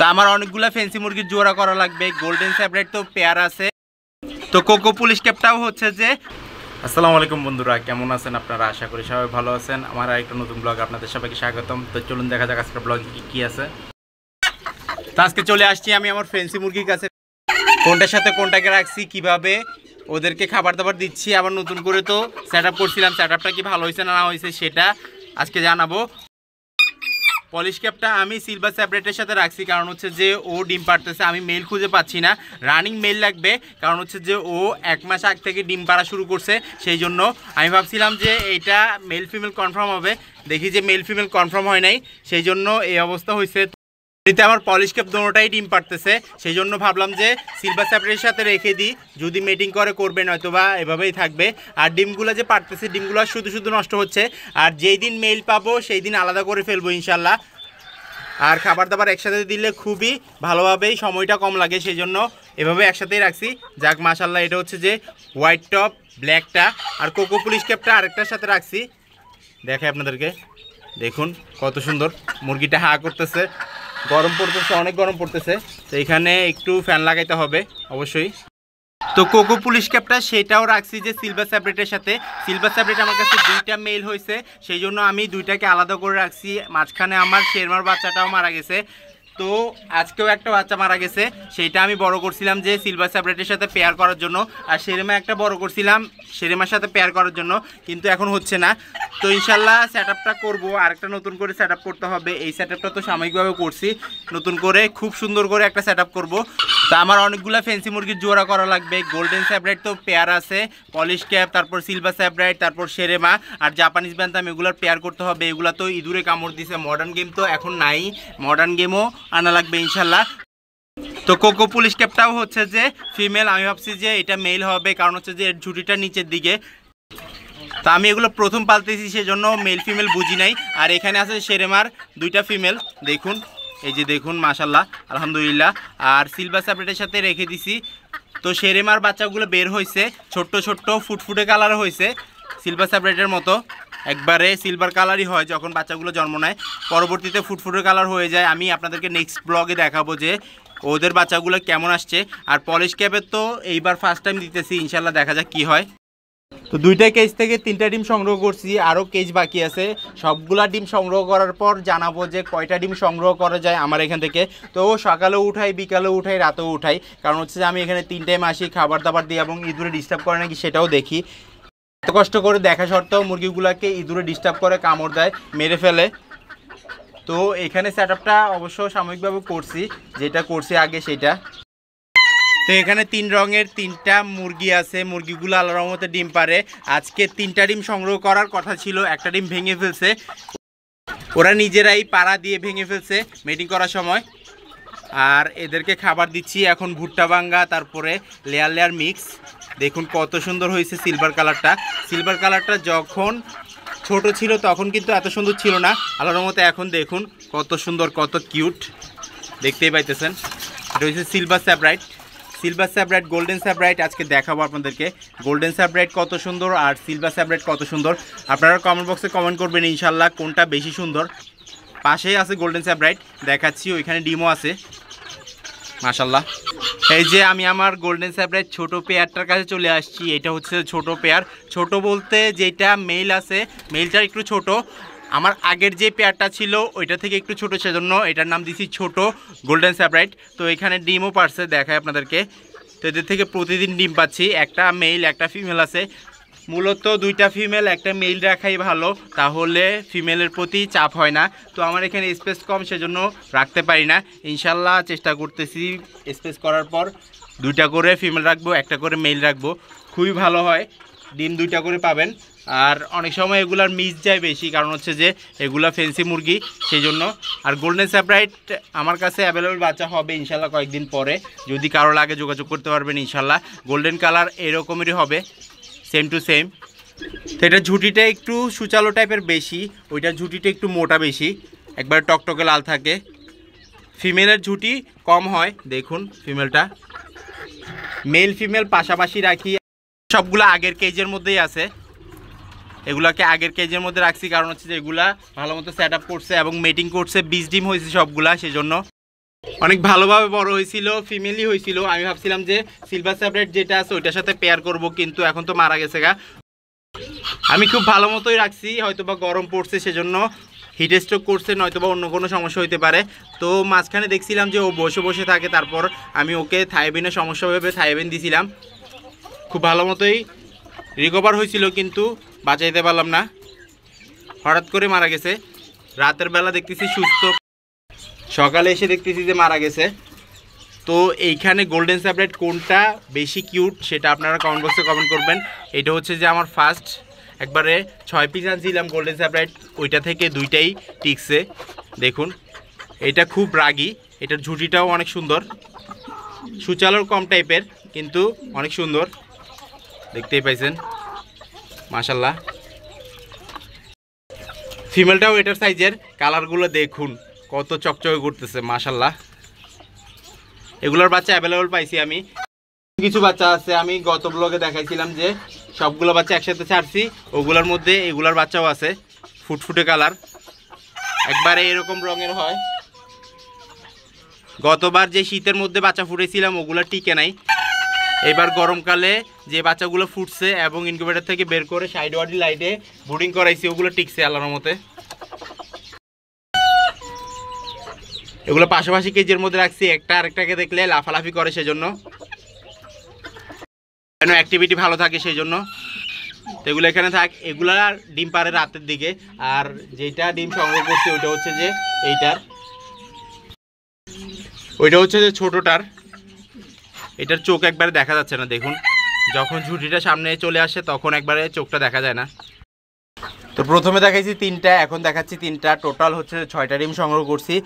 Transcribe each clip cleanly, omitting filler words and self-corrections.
তো আমার অনেকগুলা ফেন্সি মুরগির জোড়া করা লাগবে। গোল্ডেন স্যাপ্রাইট তো পেয়ার আছে। তো কোকো পুলিশ ক্যাপটাও হচ্ছে যে। আসসালামু আলাইকুম বন্ধুরা, কেমন আছেন আপনারা? আশা করি সবাই ভালো আছেন। আমার আরেকটা নতুন ব্লগ আপনাদের সবাইকে স্বাগতম। তো চলুন দেখা যাক আজকের ব্লগে কি আছে। তো আজকে চলে আসছি আমি আমার ফেন্সি মুরগির কাছে, কোনটার সাথে কোনটাকে রাখছি, কিভাবে ওদেরকে খাবার দাবার দিচ্ছি, আবার নতুন করে তো সেট আপ করছিলাম, সেট আপটা কি ভালো হয়েছে না হয়েছে সেটা আজকে জানাবো। পলিশ ক্যাপটা আমি সিলভার স্যাপ্রেটের সাথে রাখছি, কারণ হচ্ছে যে ও ডিম পাড়তেছে, আমি মেল খুঁজে পাচ্ছি না। রানিং মেল লাগবে, কারণ হচ্ছে যে ও 1 মাস আগ থেকে ডিম পাড়া শুরু করছে। সেই জন্য আমি ভাবছিলাম যে এইটা মেল ফিমেল কনফার্ম হবে, দেখি যে মেল ফিমেল কনফার্ম হয় নাই, সেই জন্য এই অবস্থা হয়েছে। এতে আমার পলিশ ক্যাপ দোনোটাই ডিম পাড়তেছে, সেই জন্য ভাবলাম যে সিলভার স্যাপ্রেটের সাথে রেখে দিই, যদি মেটিং করে করবে, নয়তো বা এভাবেই থাকবে। আর ডিমগুলো যে পাড়তেছে, ডিমগুলো শুধু শুধু নষ্ট হচ্ছে। আর যেই দিন মেল পাবো সেই দিন আলাদা করে ফেলবো ইনশাল্লাহ। আর খাবার দাবার একসাথে দিলে খুবই ভালোভাবেই, সময়টা কম লাগে, সেই জন্য এভাবে একসাথেই রাখছি। যাক মাশাল্লাহ, এটা হচ্ছে যে হোয়াইট টপ ব্ল্যাকটা, আর কোকো পুলিশ ক্যাপটা আরেকটার সাথে রাখছি। দেখে আপনাদেরকে, দেখুন কত সুন্দর। মুরগিটা হা করতেছে, গরম পড়তেছে, অনেক গরম পড়তেছে, তো এখানে একটু ফ্যান লাগাইতে হবে অবশ্যই। তো কোকো পুলিশ ক্যাপটা সেটাও রাখছি যে সিলভার স্যাপ্রেটের সাথে। সিলভার স্যাপ্রেট আমার কাছে 2টা মেল হয়েছে, সেই জন্য আমি 2টাকে আলাদা করে রাখছি। মাঝখানে আমার শেরমার বাচ্চাটাও মারা গেছে, তো আজকেও একটা বাচ্চা মারা গেছে, সেইটা আমি বড় করছিলাম যে সিলভার স্যাপ্রেটের সাথে পেয়ার করার জন্য। আর শেরেমা একটা বড় করছিলাম শেরেমার সাথে পেয়ার করার জন্য, কিন্তু এখন হচ্ছে না। তো ইনশাল্লাহ সেট আপটা করবো, আরেকটা নতুন করে সেট আপ করতে হবে। এই সেট আপটা তো সাময়িকভাবে করছি, নতুন করে খুব সুন্দর করে একটা সেট আপ করবো। তো আমার অনেকগুলো ফেন্সি মুরগির জোড়া করা লাগবে। গোল্ডেন স্যাপ্রাইট তো পেয়ার আছে, পলিশ ক্যাপ, তারপর সিলভার স্যাপ্রাইট, তারপর শেরেমা আর জাপানিজ ব্যান্তাম, এগুলোর পেয়ার করতে হবে। এগুলো তো ইঁদুরে কামড় দিছে, মডার্ন গেম তো এখন নাই, মডার্ন গেমও আনা লাগবে ইনশাল্লাহ। তো কোকো পুলিশ ক্যাপটাও হচ্ছে যে ফিমেল, আমি ভাবছি যে এটা মেল হবে, কারণ হচ্ছে যে এর ঝুঁটিটা নিচের দিকে। তো আমি এগুলো প্রথম পালতেছি, সেজন্য মেল ফিমেল বুঝি নাই। আর এখানে আছে শেরেমার 2টা ফিমেল, দেখুন, এই যে দেখুন মাশাল্লাহ আলহামদুলিল্লাহ। আর সিলভার স্যাপ্রেটের সাথে রেখে দিছি। তো শেরেমার বাচ্চাগুলো বের হয়েছে, ছোট্ট ছোট্ট ফুটফুটে কালার হয়েছে, সিলভার স্যাপ্রেটের মতো। একবারে সিলভার কালারই হয় যখন বাচ্চাগুলো জন্ম নেয়, পরবর্তীতে ফুটফুটে কালার হয়ে যায়। আমি আপনাদেরকে নেক্সট ব্লগে দেখাবো যে ওদের বাচ্চাগুলো কেমন আসছে। আর পলিশ ক্যাপের তো এইবার ফার্স্ট টাইম দিতেছি, ইনশাল্লাহ দেখা যাক কী হয়। তো 2টা কেজ থেকে 3টা ডিম সংগ্রহ করছি, আরও কেজ বাকি আছে। সবগুলা ডিম সংগ্রহ করার পর জানাবো যে কয়টা ডিম সংগ্রহ করা যায় আমার এখান থেকে। তো সকালেও উঠাই, বিকালেও উঠাই, রাতেও উঠাই, কারণ হচ্ছে যে আমি এখানে 3 টাইম আসি, খাবার দাবার দিই এবং ইঁদুরে ডিস্টার্ব করে নাকি সেটাও দেখি। এত কষ্ট করে দেখা সত্ত্বেও মুরগিগুলোকে ইঁদুরে ডিস্টার্ব করে, কামড় দেয়, মেরে ফেলে। তো এখানে সেট আপটা অবশ্য সাময়িকভাবে করছি, যেটা করছি আগে সেটা। তো এখানে 3 রঙের 3টা মুরগি আছে, মুরগিগুলো আল্লাহর রহমতে ডিম পারে। আজকে 3টা ডিম সংগ্রহ করার কথা ছিল, একটা ডিম ভেঙে ফেলছে, ওরা নিজেরাই পাড়া দিয়ে ভেঙে ফেলছে মিটিং করার সময়। আর এদেরকে খাবার দিচ্ছি এখন ভুট্টা ভাঙ্গা, তারপরে লেয়ার লেয়ার মিক্স। দেখুন কত সুন্দর হয়েছে সিলভার কালারটা। সিলভার কালারটা যখন ছোট ছিল তখন কিন্তু এত সুন্দর ছিল না, আল্লাহর রহমতে এখন দেখুন কত সুন্দর, কত কিউট, দেখতেই পাইতেছেন। এটা হচ্ছে সিলভার স্যাপ্রাইট, সিলভার স্যাপ্রাইট, গোল্ডেন স্যাপ্রাইট আজকে দেখাবো আপনাদেরকে। গোল্ডেন স্যাপ্রাইট কত সুন্দর আর সিলভার স্যাপ্রাইট কত সুন্দর, আপনারা কমেন্ট বক্সে কমেন্ট করবেন ইনশাল্লাহ কোনটা বেশি সুন্দর। পাশেই আছে গোল্ডেন স্যাপ্রাইট, দেখাচ্ছি, ওইখানে ডিমও আছে মাশাল্লাহ। এই যে আমি আমার গোল্ডেন স্যাপ্রাইট ছোট পেয়ারটার কাছে চলে আসছি। এটা হচ্ছে ছোট পেয়ার, ছোট বলতে যেটা মেল আছে, মেলটা একটু ছোট। আমার আগের যে পেয়ারটা ছিল ওইটা থেকে একটু ছোট, সেজন্য এটার নাম দিছি ছোট গোল্ডেন স্যাপ্রাইট। তো এখানে ডিমও পারছে, দেখায় আপনাদেরকে। তো এদের থেকে প্রতিদিন ডিম পাচ্ছি, একটা মেল একটা ফিমেল আছে। মূলত 2টা ফিমেল একটা মেল রাখাই ভালো, তাহলে ফিমেলের প্রতি চাপ হয় না। তো আমার এখানে স্পেস কম, সেজন্য রাখতে পারি না। ইনশাল্লাহ চেষ্টা করতেছি স্পেস করার পর 2টা করে ফিমেল রাখবো, একটা করে মেল রাখবো, খুবই ভালো হয়, ডিম 2টা করে পাবেন। আর অনেক সময় এগুলার মিস যায় বেশি, কারণ হচ্ছে যে এগুলা ফেন্সি মুরগি, সেই জন্য। আর গোল্ডেন স্যাপ্রাইট আমার কাছে অ্যাভেলেবল বাচ্চা হবে ইনশাল্লাহ কয়েকদিন পরে, যদি কারো লাগে যোগাযোগ করতে পারবেন ইনশাল্লাহ। গোল্ডেন কালার এরকমেরই হবে, সেম টু সেম। তো এটার ঝুঁটিটা একটু সুচালো টাইপের বেশি, ওইটার ঝুঁটিটা একটু মোটা বেশি, একবার টকটকে লাল থাকে। ফিমেলের ঝুঁটি কম হয়, দেখুন ফিমেলটা। মেল ফিমেল পাশাপাশি রাখি, সবগুলো আগের কেজের মধ্যেই আছে। এগুলাকে আগের কেজের মধ্যে রাখছি, কারণ হচ্ছে যে এগুলা ভালো মতো সেট আপ করছে এবং মেটিং করছে, 20 ডিম হয়েছে সবগুলা, সেজন্য। অনেক ভালোভাবে বড় হয়েছিল, ফিমেলই হয়েছিল। আমি ভাবছিলাম যে সিলভার স্যাপ্রেট যেটা আছে ওইটার সাথে পেয়ার করব, কিন্তু এখন তো মারা গেছে গা। আমি খুব ভালো মতোই রাখছি, হয়তোবা গরম পড়ছে সেজন্য হিট স্ট্রোক করছে, নয়তোবা অন্য কোনো সমস্যা হইতে পারে। তো মাঝখানে দেখছিলাম যে ও বসে বসে থাকে, তারপর আমি ওকে থাইবেনের সমস্যা ভেবে থাইবেন দিছিলাম। খুব ভালো মতোই রিকভার হয়েছিল, কিন্তু বাঁচাইতে পারলাম না, হঠাৎ করে মারা গেছে। রাতের বেলা দেখতেছি সুস্থ, সকালে এসে দেখতেছি যে মারা গেছে। তো এইখানে গোল্ডেন স্যাপ্রেট কোনটা বেশি কিউট সেটা আপনারা কমেন্ট বক্সে কমেন্ট করবেন। এটা হচ্ছে যে আমার ফার্স্ট, একবারে 6 পিস আনছিলাম গোল্ডেন স্যাপ্রেট, ওইটা থেকে দুইটাই টিকছে। দেখুন এটা খুব রাগী, এটার ঝুঁটিটাও অনেক সুন্দর, সুচালোর কম টাইপের কিন্তু অনেক সুন্দর, দেখতেই পাইছেন মাশাল্লাহ। ফিমেলটাও এটার সাইজের, কালারগুলো দেখুন কত চকচকে করতেছে মাশাল্লাহ। এগুলোর বাচ্চা অ্যাভেলেবল পাইছি আমি, কিছু বাচ্চা আছে আমি গত ব্লগে দেখাইছিলাম যে সবগুলো বাচ্চা একসাথে ছাড়ছি, ওগুলোর মধ্যে এগুলোর বাচ্চাও আছে, ফুটফুটে কালার, একবারে এরকম রঙের হয়। গতবার যে শীতের মধ্যে বাচ্চা ফুটেছিলাম ওগুলো টিকে নাই, এবার গরমকালে যে বাচ্চাগুলো ফুটছে এবং ইনকিউবেটর থেকে বের করে সাইড ওয়ার্ডি লাইটে ব্রুডিং করাইছি ওগুলো টিকছে আল্লাহর মতে। এগুলো পাশাপাশি কেজির মধ্যে রাখছি, একটা আরেকটাকে দেখলে লাফালাফি করে, সেজন্য কেন অ্যাক্টিভিটি ভালো থাকে সেই জন্য। তো এগুলো এখানে থাক, এগুলা ডিম পারে রাতের দিকে। আর যেটা ডিম সংগ্রহ করছে ওইটা হচ্ছে যে এইটার, ওইটা হচ্ছে যে ছোটোটার, এটার চোখ একবারে দেখা যাচ্ছে না, দেখুন যখন ঝুঁটিটা সামনে চলে আসে তখন একবারে চোখটা দেখা যায় না। তো প্রথমে দেখাইছি 3টা, এখন দেখাচ্ছি 3টা, টোটাল হচ্ছে 6টা ডিম সংগ্রহ করছি।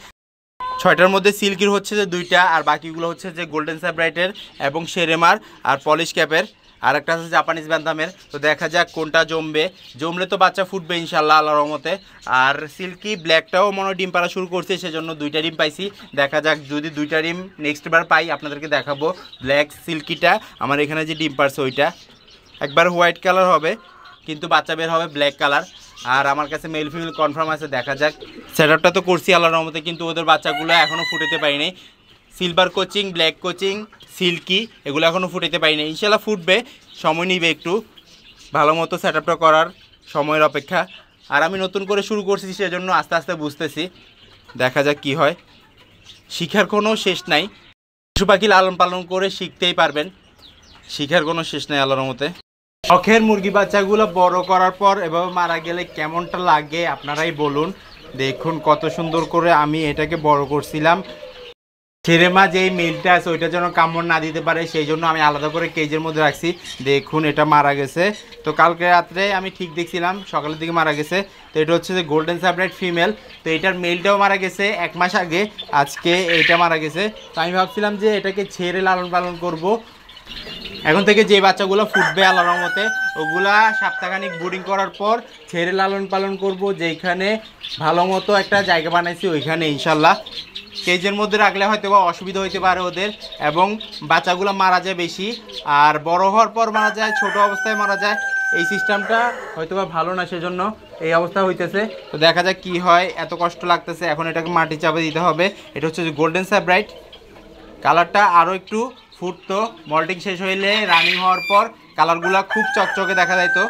6টার মধ্যে সিল্কির হচ্ছে যে 2টা, আর বাকিগুলো হচ্ছে যে গোল্ডেন স্যাপ্রাইটের এবং শেরেমার আর পলিশ ক্যাপের, আর একটা আছে জাপানিজ ব্যান্থামের। তো দেখা যাক কোনটা জমলে তো বাচ্চা ফুটবে ইনশাল্লাহ আল্লাহর রহমতে। আর সিল্কি ব্ল্যাকটাও মনে হয় ডিম পাড়া শুরু করছে, সেজন্য 2টা ডিম পাইছি। দেখা যাক যদি 2টা ডিম নেক্সট বার পাই আপনাদেরকে দেখাবো। ব্ল্যাক সিল্কিটা আমার এখানে যে ডিম পারছে ওইটা একবার হোয়াইট কালার হবে, কিন্তু বাচ্চা বের হবে ব্ল্যাক কালার। আর আমার কাছে মেল ফিমেল কনফার্ম আছে, দেখা যাক। সেটআপটা তো করছি আল্লাহর রহমতে, কিন্তু ওদের বাচ্চাগুলো এখনও ফুটাতে পারিনি। Silver cochin, black cochin, silky এগুলো এখনও ফুটাতে পারিনি, ইনশাল্লাহ ফুটবে, সময় নিবে একটু, ভালো মতো সেটআপটা করার সময়ের অপেক্ষা। আর আমি নতুন করে শুরু করছি সেজন্য আস্তে আস্তে বুঝতেছি, দেখা যাক কি হয়। শিখার কোনো শেষ নাই, পশু পাখি লালন পালন করে শিখতেই পারবেন, শিখার কোনো শেষ নাই আল্লাহর মতে। শখের মুরগি বাচ্চাগুলো বড় করার পর এভাবে মারা গেলে কেমনটা লাগে আপনারাই বলুন। দেখুন কত সুন্দর করে আমি এটাকে বড় করছিলাম, ছেড়ে মা যেই মেলটা আছে ওইটা যেন কামড় না দিতে পারে সেই জন্য আমি আলাদা করে কেজের মধ্যে রাখছি। দেখুন এটা মারা গেছে, তো কালকে রাত্রে আমি ঠিক দেখছিলাম সকালের দিকে মারা গেছে। তো এটা হচ্ছে যে গোল্ডেন স্যাপ্রাইট ফিমেল, তো এটার মেলটাও মারা গেছে 1 মাস আগে, আজকে এইটা মারা গেছে। তো আমি ভাবছিলাম যে এটাকে ছেড়ে লালন পালন করব, এখন থেকে যে বাচ্চাগুলো ফুটবে আল্লাহর রহমতে ওগুলা সপ্তাহখানিক ব্রুডিং করার পর ছেড়ে লালন পালন করব, যেখানে ভালো মতো একটা জায়গা বানাইছি ওইখানে ইনশাল্লাহ। কেজের মধ্যে রাখলে হয়তো বা অসুবিধা হইতে পারে ওদের, এবং বাচ্চাগুলো মারা যায় বেশি, আর বড় হওয়ার পর মারা যায়, ছোট অবস্থায় মারা যায়। এই সিস্টেমটা হয়তো বা ভালো না, সেজন্য এই অবস্থা হইতেছে। তো দেখা যাক কি হয়, এত কষ্ট লাগতেছে। এখন এটাকে মাটি চাপে দিতে হবে। এটা হচ্ছে যে গোল্ডেন স্যাপ্রাইট, কালারটা আরও একটু ফুটতো, মল্টিং শেষ হইলে রানিং হওয়ার পর কালারগুলো খুব চকচকে দেখা যাইতো,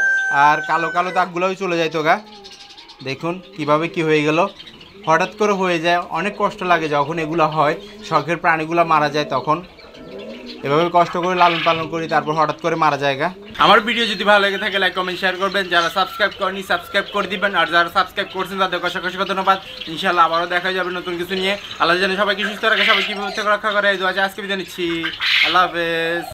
আর কালো কালো দাগগুলোও চলে যাইতো গা। দেখুন কিভাবে কি হয়ে গেল, হঠাৎ করে হয়ে যায়, অনেক কষ্ট লাগে যখন এগুলো হয়, শখের প্রাণীগুলো মারা যায় তখন। এভাবে কষ্ট করে লালন পালন করি, তারপর হঠাৎ করে মারা যায় গা। আমার ভিডিও যদি ভালো লেগে থাকে লাইক কমেন্ট শেয়ার করবেন, যারা সাবস্ক্রাইব করেনি সাবস্ক্রাইব করে দিবেন, আর যারা সাবস্ক্রাইব করছেন তাদের অসংখ্য ধন্যবাদ। ইনশাআল্লাহ আবারও দেখা যাবে নতুন কিছু নিয়ে। আল্লাহ জানে সবাইকে সুস্থ রাখে, সবাইকে বিপদ থেকে রক্ষা করে। আজকে বিদায় নিচ্ছি, আল্লাহ হাফেজ।